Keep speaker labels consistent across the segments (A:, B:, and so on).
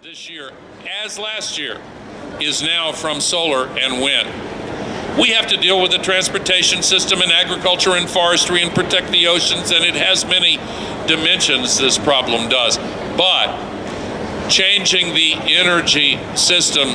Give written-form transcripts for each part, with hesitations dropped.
A: This year, as last year, is now from solar and wind. We have to deal with the transportation system and agriculture and forestry and protect the oceans, and it has many dimensions, this problem does. But changing the energy system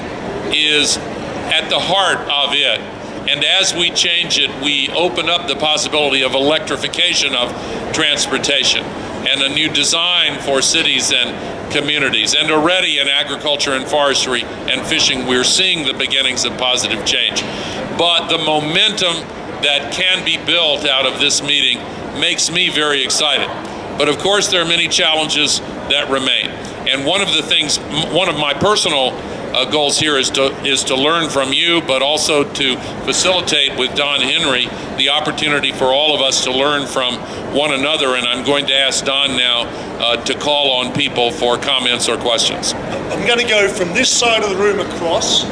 A: is at the heart of it. And as we change it, we open up the possibility of electrification of transportation and a new design for cities and communities. And already in agriculture and forestry and fishing, we're seeing the beginnings of positive change. But the momentum that can be built out of this meeting makes me very excited. But of course, there are many challenges that remain. And one of my personal goals here is to learn from you, but also to facilitate with Don Henry the opportunity for all of us to learn from one another. And I'm going to ask Don now to call on people for comments or questions.
B: I'm going to go from this side of the room across.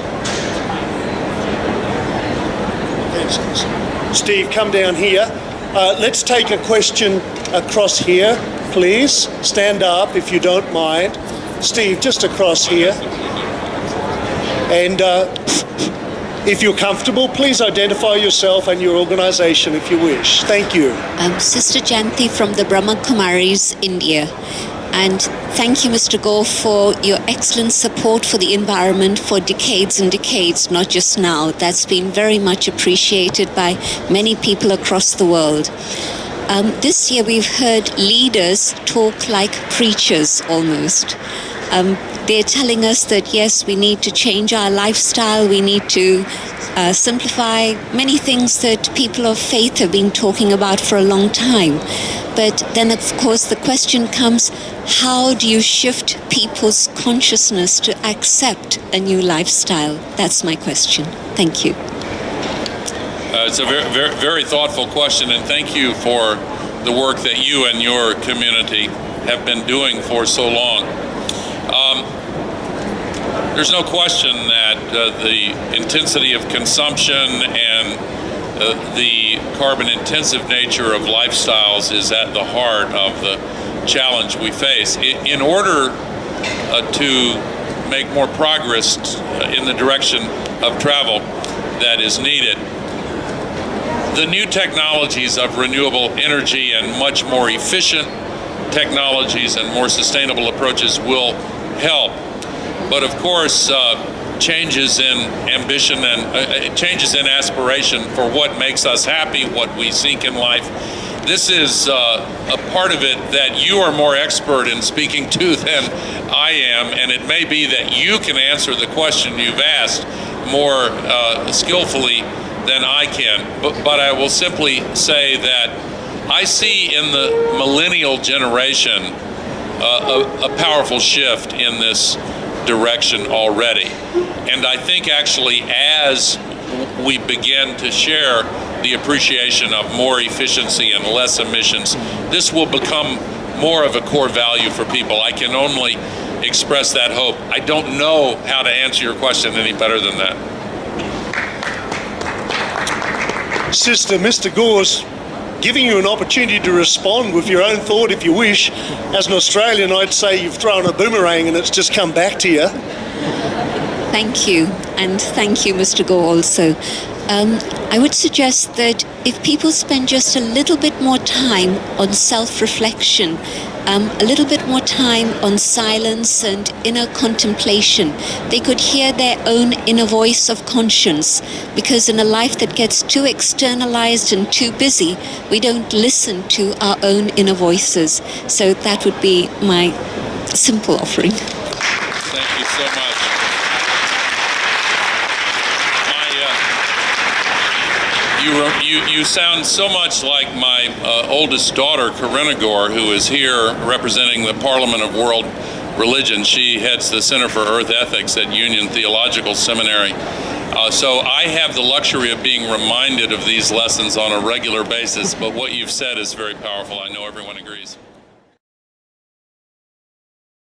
B: Steve, come down here. Let's take a question across here, please. Stand up if you don't mind. Steve, just across here. And if you're comfortable, please identify yourself and your organisation if you wish. Thank you.
C: Sister Janti from the Brahma Kumaris, India. And thank you, Mr. Gore, for your excellent support for the environment for decades and decades, not just now. That's been very much appreciated by many people across the world. This year we've heard leaders talk like preachers almost. They're telling us that, yes, we need to change our lifestyle, we need to simplify many things that people of faith have been talking about for a long time. But then, of course, the question comes, how do you shift people's consciousness to accept a new lifestyle? That's my question. Thank you.
A: It's a very, very thoughtful question, and thank you for the work that you and your community have been doing for so long. There's no question that the intensity of consumption and the carbon-intensive nature of lifestyles is at the heart of the challenge we face. In order to make more progress in the direction of travel that is needed, the new technologies of renewable energy and much more efficient technologies and more sustainable approaches will help. But of course, changes in ambition and changes in aspiration for what makes us happy, what we seek in life. This is a part of it that you are more expert in speaking to than I am, and it may be that you can answer the question you've asked more skillfully than I can. But I will simply say that I see in the millennial generation a powerful shift in this direction already. And I think actually as we begin to share the appreciation of more efficiency and less emissions, this will become more of a core value for people. I can only express that hope. I don't know how to answer your question any better than that.
B: Sister, Mr. Gore's giving you an opportunity to respond with your own thought if you wish. As an Australian, I'd say you've thrown a boomerang and it's just come back to you.
C: Thank you, and thank you, Mr. Gore, also. I would suggest that if people spend just a little bit more time on self-reflection, a little bit more time on silence and inner contemplation, they could hear their own inner voice of conscience. Because in a life that gets too externalized and too busy, we don't listen to our own inner voices. So that would be my simple offering.
A: Thank you so much. You sound so much like my oldest daughter, Corinna Gore, who is here representing the Parliament of World Religion. She heads the Center for Earth Ethics at Union Theological Seminary. So I have the luxury of being reminded of these lessons on a regular basis, but what you've said is very powerful. I know everyone agrees.